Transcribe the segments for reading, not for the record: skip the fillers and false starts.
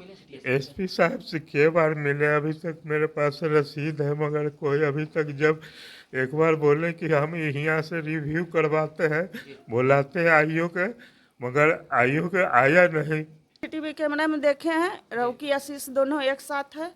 मिले city SP से? SP साहब से कई बार मिले, अभी तक मेरे पास रसीद है, मगर कोई अभी तक, जब एक बार बोले कि हम यहाँ से रिव्यू करवाते हैं, जी। बुलाते हैं आईओ के, मगर आईओ के आया नहीं। टीवी कैमरा में देखे हैं, जी। रॉकी आशीष दोनों एक साथ है।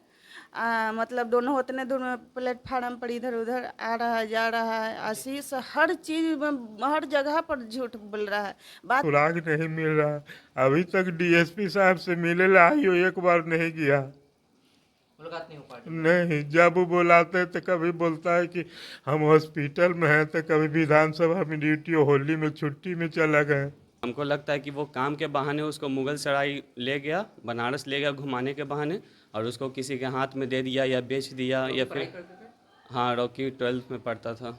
मतलब दोनों उतने दूर में प्लेटफार्म पर इधर उधर आ रहा है, जा रहा है। आशीष हर चीज में, हर जगह पर झूठ बोल रहा है। बात सुराग नहीं मिल रहा, अभी तक डीएसपी साहब से मिले आईओ एक बार नहीं किया। मुलाकात नहीं हो पा रही? नहीं, जब वो बुलाते तो कभी बोलता है कि हम हॉस्पिटल में हैं, तो कभी विधानसभा में ड्यूटी, होली में छुट्टी में चला गए। हमको लगता है कि वो काम के बहाने उसको मुगल सराय ले गया, बनारस ले गया घुमाने के बहाने, और उसको किसी के हाथ में दे दिया या बेच दिया, या पढ़ाई फिर करते थे? हाँ, रॉकी 12th में पढ़ता था।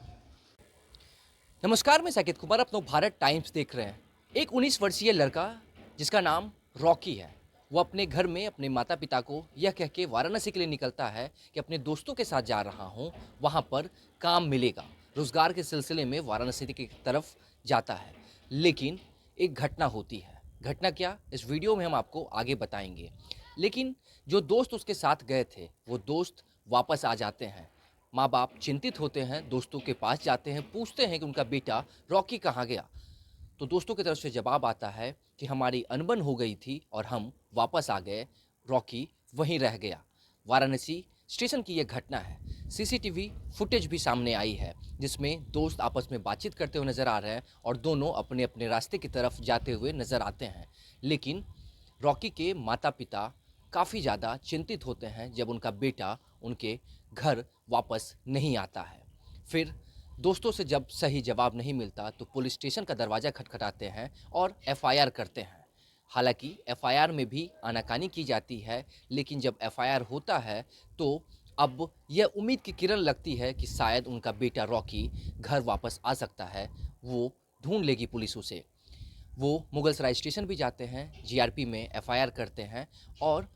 नमस्कार, मैं साकेत कुमार, अपनो भारत टाइम्स देख रहे हैं। एक 19 वर्षीय लड़का जिसका नाम रॉकी है, वो अपने घर में अपने माता पिता को यह कह के वाराणसी के लिए निकलता है कि अपने दोस्तों के साथ जा रहा हूँ, वहाँ पर काम मिलेगा। रोजगार के सिलसिले में वाराणसी की तरफ जाता है, लेकिन एक घटना होती है। घटना क्या, इस वीडियो में हम आपको आगे बताएंगे। लेकिन जो दोस्त उसके साथ गए थे, वो दोस्त वापस आ जाते हैं। माँ बाप चिंतित होते हैं, दोस्तों के पास जाते हैं, पूछते हैं कि उनका बेटा रॉकी कहाँ गया। तो दोस्तों की तरफ से जवाब आता है कि हमारी अनबन हो गई थी और हम वापस आ गए, रॉकी वहीं रह गया। वाराणसी स्टेशन की यह घटना है। सीसीटीवी फुटेज भी सामने आई है, जिसमें दोस्त आपस में बातचीत करते हुए नजर आ रहे हैं और दोनों अपने अपने रास्ते की तरफ जाते हुए नजर आते हैं। लेकिन रॉकी के माता पिता काफ़ी ज़्यादा चिंतित होते हैं जब उनका बेटा उनके घर वापस नहीं आता है। फिर दोस्तों से जब सही जवाब नहीं मिलता तो पुलिस स्टेशन का दरवाज़ा खटखटाते हैं और एफआईआर करते हैं। हालांकि एफआईआर में भी आनाकानी की जाती है, लेकिन जब एफआईआर होता है तो अब यह उम्मीद की किरण लगती है कि शायद उनका बेटा रॉकी घर वापस आ सकता है। वो ढूंढ लेगी पुलिस उसे। वो मुगलसराय स्टेशन भी जाते हैं, जीआरपी में एफआईआर करते हैं और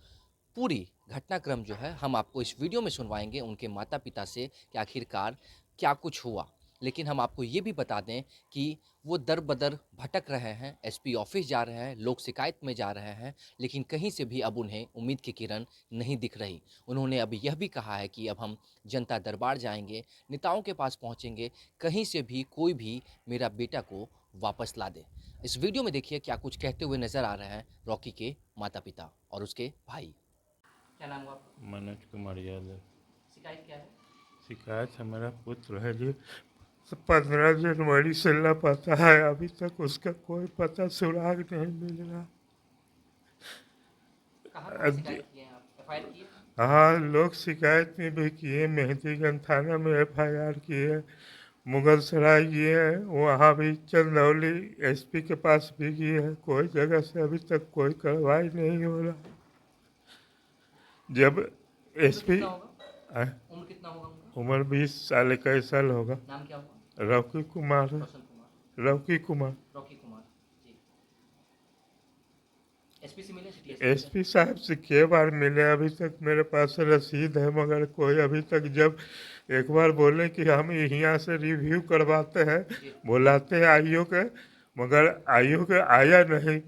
पूरी घटनाक्रम जो है हम आपको इस वीडियो में सुनवाएंगे उनके माता पिता से कि आखिरकार क्या कुछ हुआ। लेकिन हम आपको ये भी बता दें कि वो दर बदर भटक रहे हैं, एसपी ऑफिस जा रहे हैं, लोक शिकायत में जा रहे हैं, लेकिन कहीं से भी अब उन्हें उम्मीद की किरण नहीं दिख रही। उन्होंने अब यह भी कहा है कि अब हम जनता दरबार जाएंगे, नेताओं के पास पहुंचेंगे, कहीं से भी कोई भी मेरा बेटा को वापस ला दे। इस वीडियो में देखिए क्या कुछ कहते हुए नजर आ रहे हैं रॉकी के माता पिता और उसके भाई। क्या नाम हुआ आपका? मनोज कुमार यादव। शिकायत क्या है? शिकायत हमारा पुत्र है जी, 15 जनवरी से लापता है, अभी तक उसका कोई पता सुराग नहीं मिल रहा। कहाँ शिकायत किए हैं आप? एफआईआर किए? हाँ, लोग शिकायत में भी किए, मेहंदीगंज थाना में एफआईआर किए, मुगल सराय किए हैं, वहाँ भी चंदौली एसपी के पास भी किए हैं, कोई जगह से अभी तक कोई कार्रवाई नहीं हो रहा। जब उम्र एसपी कितना होगा? उम्र कितना होगा उनका? उम्र 20 साल 21 साल होगा। नाम क्या होगा? रॉकी कुमार है। Roshan Kumar, Rocky Kumar. Rocky Kumar ji. SP से मिले सिटी एसपी से? एसपी साहब से कई बार मिले, अभी तक मेरे पास रसीद है, मगर कोई अभी तक, जब एक बार बोले कि हम यहाँ से रिव्यू करवाते हैं, जी। बुलाते हैं आईओ के, मगर आईओ के आया नहीं।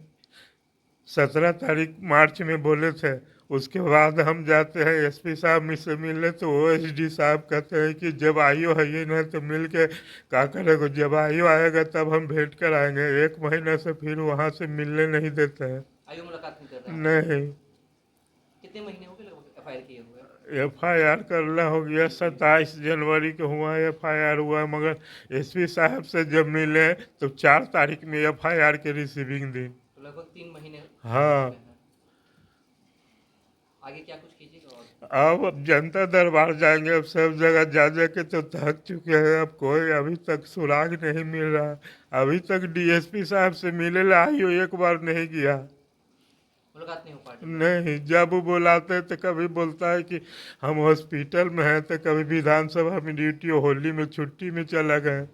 17 तारीख मार्च में बोले थे, उसके बाद हम जाते हैं एसपी साहब से मिलने, तो ओएसडी साहब कहते हैं कि जब आईओ है ये ना तो मिल के क्या करेगा, जब आईओ आएगा तब हम भेंट कर आएंगे। 1 महीने से फिर वहाँ से मिलने नहीं देते हैं। आयु मुलाकात नहीं कर रहे हैं? नहीं, कितने महीने हो गए लगभग एफआईआर किए हुए? एफआईआर करना हो गया, 27 जनवरी को हुआ एफआईआर हुआ, मगर एसपी साहब से जब मिले तो 4 तारीख में एफआईआर के रिसीविंग दी। तो लगभग 3 महीने हाँ। हो गए हैं। आगे क्या कुछ कीजिएगा? और अब जनता दरबार जाएंगे, अब सब जगह जा जा के तो थक चुके हैं, अब कोई अभी तक सुराग नहीं मिल रहा। अभी तक डीएसपी साहब से मिले आईओ एक बार नहीं किया। मुलाकात नहीं हो पा रही? नहीं, जब वो बुलाते तो कभी बोलता है कि हम हॉस्पिटल में हैं, तो कभी विधानसभा में ड्यूटी, होली में छुट्टी में चला गए।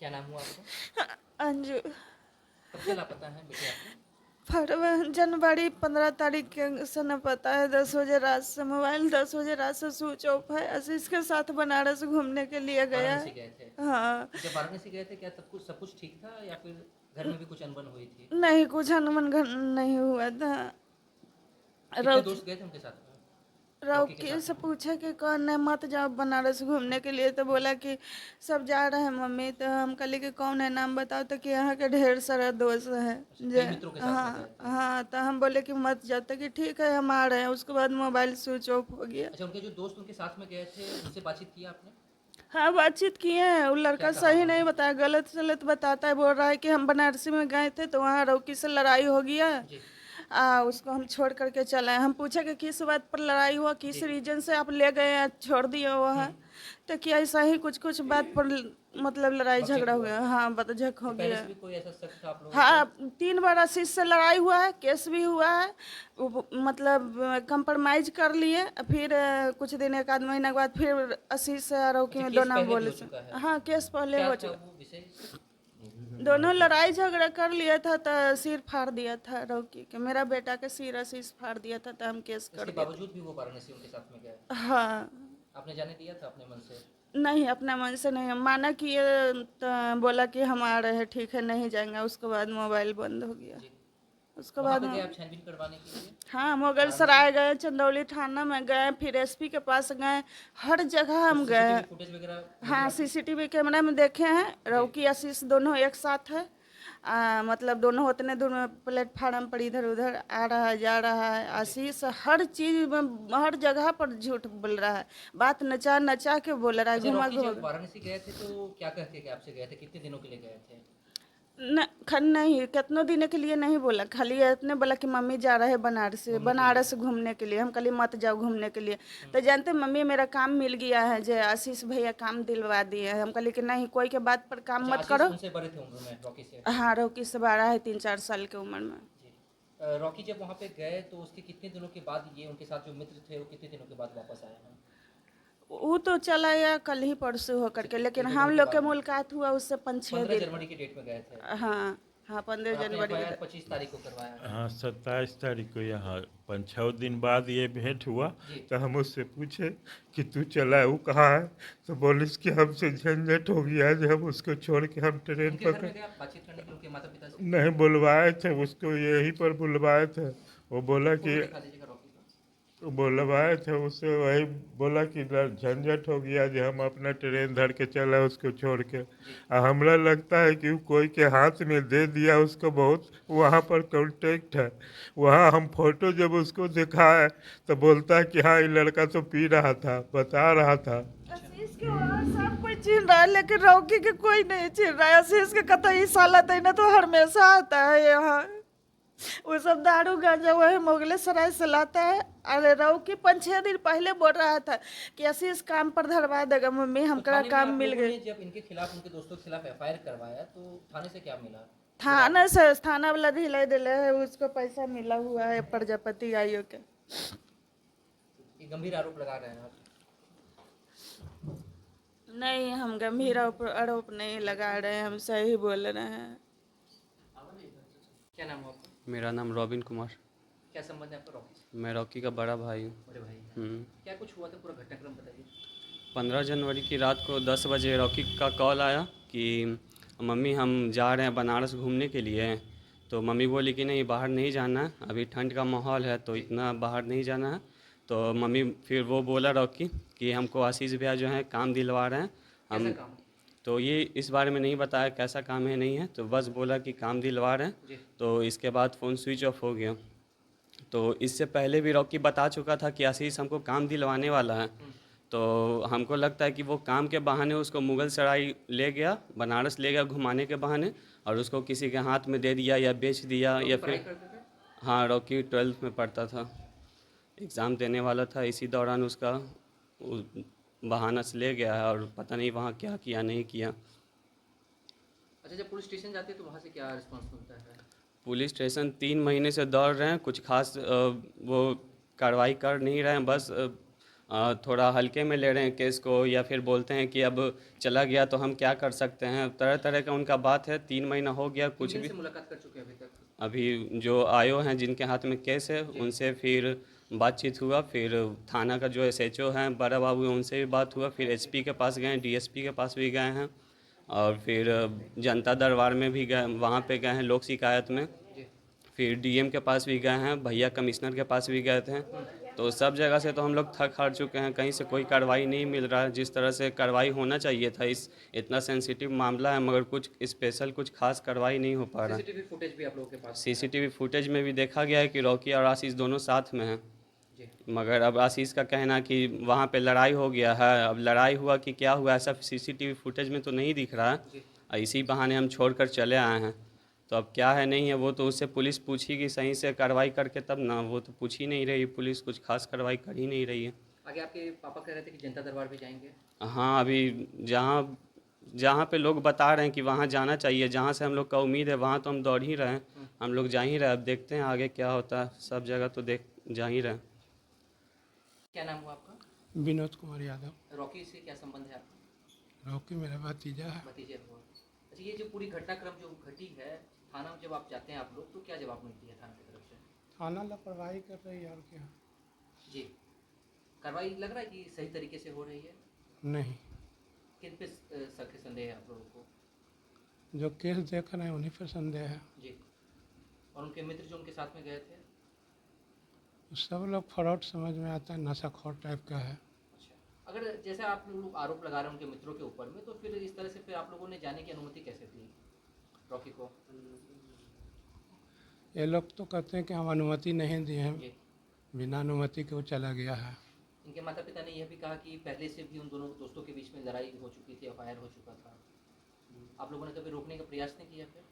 क्या नाम हुआ आपका? अंजू कब से लापता है बेटे आपके? जनवरी 15 तारीख के समय पता है 10 बजे रात से मोबाइल 10 बजे रात से स्विच ऑफ है। आशीष के साथ बनारस घूमने के लिए गया वाराणसी है। गए थे? हाँ जब वाराणसी गए थे क्या सब कुछ ठीक था या फिर घर में भी कुछ अनबन हुई थी? नहीं, कुछ अनबन नहीं हुआ था। कितने रौकी दोस्त गए थे उनके साथ में? रौकी से पूछा कि कौन है, मत जाओ बनारस घूमने के लिए, तो बोला कि सब जा रहे हैं मम्मी। तो हम कहले कि कौन है, नाम बताओ, तो कि यहाँ के ढेर सारा दोस्त है। कई मित्रों के साथ में हाँ गए थे? हाँ, तो हम बोले कि मत जाओ, तो कि ठीक है हम आ रहे हैं। उसके बाद मोबाइल स्विच ऑफ हो गया। अच्छा, उनके जो दोस्त उनके साथ में गए थे उनसे बातचीत की आपने? हाँ, बातचीत किए हैं। वो क्या लड़का कहा सही उन्होंने? नहीं बताया, गलत सलत बताता है। बोल रहा है कि हम बनारसी में गए थे तो वहाँ रौकी से लड़ाई हो गया, जी उसको हम छोड़ करके चले आए। हम पूछे कि किस बात पर लड़ाई हुआ, किस जी। रीजन से आप ले गए हैं, छोड़ दिए वहाँ। तो क्या ऐसा ही कुछ कुछ बात पर मतलब लड़ाई बकझक झगड़ा हुआ? हुआ। हाँ, बतझक हो तो पहले गया। से भी कोई ऐसा शक था आप लोगों हाँ, 3 बार आशीष से लड़ाई हुआ है, केस भी हुआ है। मतलब कंप्रोमाइज कर लिए। फिर कुछ दिन, 1 आध महीना के बाद फिर आशीष से रौकी अच्छा, में केस दो नाम पहले भी बोले हो से। चुका है? हाँ, केस पहले क्या हो था चुका। वो विषय? दोनों लड़ाई झगड़ा कर लिया था तो सिर फाड़ दिया था रौकी के। मेरा बेटा के सिर आशीष फाड़ दिया था तो हम केस कर इसके दिया बावजूद भी वो वाराणसी उनके साथ में गए? था। हाँ, आपने जाने दिया था अपने मन से? नहीं, अपना मन से नहीं माना कि ये, तो बोला कि हम आ रहे हैं, ठीक है नहीं जाएंगे। उसके बाद मोबाइल बंद हो गया। जी। उसके वहाँ बाद पे गए आप छानबीन करवाने के लिए? हाँ, मुगल सराय गए, चंदौली थाना में गए, फिर एसपी के पास गए, हर जगह हम गए। सीसीटीवी फुटेज वगैरह हाँ, सीसीटीवी कैमरा में देखे हैं। रौकी आशीष दोनों एक साथ है। मतलब दोनों उतने दूर में प्लेटफार्म पर इधर उधर आ रहा है, जा रहा है। आशीष हर चीज में, हर जगह पर झूठ बोल रहा है। बात नचा नचा के बोल रहा है, अच्छा, घुमा रॉकी घुमा जब वाराणसी गए थे तो क्या कह के आपसे गए थे? कितने दिनों के लिए गए थे? नहीं, कितनों दिन के लिए नहीं बोला, खाली इतने बोला कि मम्मी जा रहे हैं बनारस घूमने के लिए। हम कहली मत जाओ घूमने के लिए। तो जानते मम्मी, मेरा काम मिल गया है, जो आशीष भैया काम दिलवा दिए हैं। हम कहली कि नहीं, कोई के बात पर काम अच्छा, मत आशीष करो। उनसे बड़े थे उम्र में रॉकी से? हाँ, रौकी से बड़ा है, 3-4 साल की उम्र में। जी। रॉकी जब वहाँ पे गए तो उसके कितने दिनों के बाद ये उनके साथ जो मित्र थे वो कितने दिनों के बाद वापस आए हैं? वो तो चला गया कल ही परसों होकर के, लेकिन हम लोग के मुलाकात हुआ उससे 5-6 15 दिन। जनवरी की डेट में गए थे? हाँ हाँ, 15 और आपने जनवरी FIR के। 25 तारीख को करवाया है? हाँ, 27 तारीख को यहाँ 5-6 दिन बाद ये भेंट हुआ। जी। तो हम उससे पूछे कि तू चला है, वो कहाँ है? तो बोलिस कि हमसे झंझट हो गया है, जब हम उसको छोड़ के हम ट्रेन उनके घर पकड़। में गए आप बातचीत करने के लिए उनके माता पिता से? नहीं, बुलवाए थे उसको, यहीं पर बुलवाए थे। वो बोला फोटो कि दिखा दीजिएगा रॉकी का। तो बुलवाए थे उससे, वही बोला कि झंझट हो गया जो हम अपना ट्रेन धर के चला उसको छोड़ के। हमरा लगता है कि कोई के हाथ में दे दिया उसको। बहुत वहाँ पर कांटेक्ट है। वहाँ हम फोटो जब उसको दिखाए तो बोलता है कि हाँ, ये लड़का तो पी रहा था, बता रहा था। आशीष के वहाँ सब कोई चिन रहा है, लेकिन रौकी के कोई नहीं चिन रहा है। आशीष के कतई साला तैना तो हमेशा आता है यहाँ। वो सब दारू गांजा वही मुगले सराय से लाता है। अरे रौकी 5-6 दिन पहले बोल रहा था कि आशीष काम पर धरवा देगा मम्मी, हमका थाने में काम आप मिल लोगों गई। ने जब इनके खिलाफ उनके दोस्तों के खिलाफ FIR करवाया तो थाने से क्या मिला? थाना से, थाना वाला ढिलाई दिले है, उसको पैसा मिला हुआ है प्रजापति आयोग के। ये गंभीर आरोप लगा रहे हैं आप? नहीं, हम गंभीर आरोप नहीं लगा रहे हैं, हम सही बोल रहे हैं। क्या नाम है आपका? मेरा नाम रॉबिन कुमार। क्या संबंध है आपका रॉकी से? मैं रॉकी का बड़ा भाई हूँ। बड़े भाई क्या कुछ हुआ था, पूरा घटनाक्रम बताइए। 15 जनवरी की रात को 10 बजे रॉकी का कॉल आया कि मम्मी हम जा रहे हैं बनारस घूमने के लिए। तो मम्मी बोली कि नहीं, बाहर नहीं जाना है, अभी ठंड का माहौल है तो इतना बाहर नहीं जाना है। तो मम्मी फिर वो बोला रॉकी कि हमको आशीष भैया जो है काम दिलवा रहे हैं हम। कैसा काम? तो ये इस बारे में नहीं बताया कैसा काम है नहीं है, तो बस बोला कि काम दिलवा रहे हैं। जी। तो इसके बाद फ़ोन स्विच ऑफ हो गया। तो इससे पहले भी रॉकी बता चुका था कि आशीष हमको काम दिलवाने वाला है। तो हमको लगता है कि वो काम के बहाने उसको मुगल सराय ले गया, बनारस ले गया घुमाने के बहाने, और उसको किसी के हाथ में दे दिया या बेच दिया या पढ़ाई फिर। करते थे? हाँ, रॉकी 12th में पढ़ता था, एग्ज़ाम देने वाला था। इसी दौरान उसका बहाना से ले गया है और पता नहीं वहाँ क्या किया नहीं किया। अच्छा, जब पुलिस स्टेशन जाते हैं तो वहाँ से क्या रिस्पांस मिलता है? पुलिस स्टेशन 3 महीने से दौड़ रहे हैं, कुछ खास वो कार्रवाई कर नहीं रहे हैं, बस थोड़ा हल्के में ले रहे हैं केस को, या फिर बोलते हैं कि अब चला गया तो हम क्या कर सकते हैं। तरह तरह का उनका बात है। 3 महीना हो गया, कुछ किन भी। से मुलाकात कर चुके हैं अभी तक? अभी जो आयो हैं जिनके हाथ में केस है उनसे फिर बातचीत हुआ, फिर थाना का जो SHO हैं बड़ा बाबू उनसे भी बात हुआ, फिर SP के पास गए, DSP के पास भी गए हैं और फिर जनता दरबार में भी गए, वहाँ पे गए हैं लोक शिकायत में, फिर DM के पास भी गए हैं, भैया कमिश्नर के पास भी गए थे। तो सब जगह से तो हम लोग थक हार चुके हैं, कहीं से कोई कार्रवाई नहीं मिल रहा है जिस तरह से कार्रवाई होना चाहिए था। इस इतना सेंसिटिव मामला है मगर कुछ स्पेशल कुछ खास कार्रवाई नहीं हो पा रहा है। सीसीटीवी फुटेज भी आप लोगों के पास CCTV फुटेज में भी देखा गया है कि रॉकी और आशीष दोनों साथ में हैं, जी। मगर अब आशीष का कहना कि वहाँ पे लड़ाई हो गया है। अब लड़ाई हुआ कि क्या हुआ ऐसा CCTV फुटेज में तो नहीं दिख रहा है। जी। इसी बहाने हम छोड़कर चले आए हैं। तो अब क्या है नहीं है वो तो उससे पुलिस पूछेगी सही से कार्रवाई करके तब ना, वो तो पूछ ही नहीं रही, पुलिस कुछ खास कार्रवाई कर ही नहीं रही है। आगे आपके पापा कह रहे थे कि जनता दरबार भी जाएंगे। हाँ, अभी जहाँ जहाँ पे लोग बता रहे हैं कि वहाँ जाना चाहिए, जहाँ से हम लोग का उम्मीद है वहाँ तो हम दौड़ ही रहे हैं, हम लोग जा ही रहे हैं। अब देखते हैं आगे क्या होता है, सब जगह तो देख जा ही रहे हैं। क्या नाम हुआ आपका? विनोद कुमार यादव। रॉकी से क्या संबंध है आपका? रॉकी मेरा भतीजा है। भतीजे हुआ। अच्छा, ये जो पूरी घटनाक्रम जो घटी है, थाना में जब आप जाते हैं आप लोग, तो क्या जवाब मिलती है थाना की तरफ से? थाना लापरवाही कर रही है और क्या। जी। कार्रवाई लग रहा है कि सही तरीके से हो रही है? नहीं, किन पे शक संदेह है आप लोगों को? जो केस देख रहे हैं उन्हीं पर संदेह है। जी। और उनके मित्र जो उनके साथ में गए थे? सब लोग फ्रॉड समझ में आता है, नशाखोर टाइप का है। अच्छा, अगर जैसे आप लोग आरोप लगा रहे हैं उनके मित्रों के ऊपर में, तो फिर इस तरह से फिर आप लोगों ने जाने की अनुमति कैसे दी रॉकी को? ये लोग तो कहते हैं कि हम अनुमति नहीं दिए हैं, जी। बिना अनुमति के वो चला गया है। इनके माता पिता ने यह भी कहा कि पहले से भी उन दोनों दोस्तों के बीच में लड़ाई हो चुकी थी, FIR हो चुका था। आप लोगों ने कभी रोकने का प्रयास नहीं किया फिर?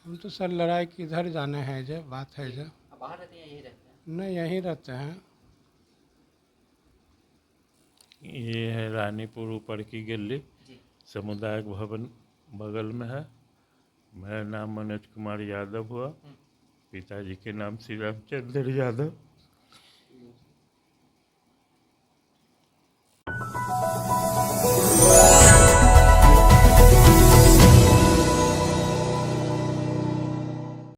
हम तो सर लड़ाई किधर जाने हैं, जो बात है जो। आप बाहर रहते हैं या यहीं रहते हैं? नहीं, यहीं रहते हैं। ये है रानीपुर ऊपर की गली, जी। सामुदायिक भवन बगल में है। मेरा नाम मनोज कुमार यादव हुआ, पिताजी के नाम श्री रामचंद्र यादव।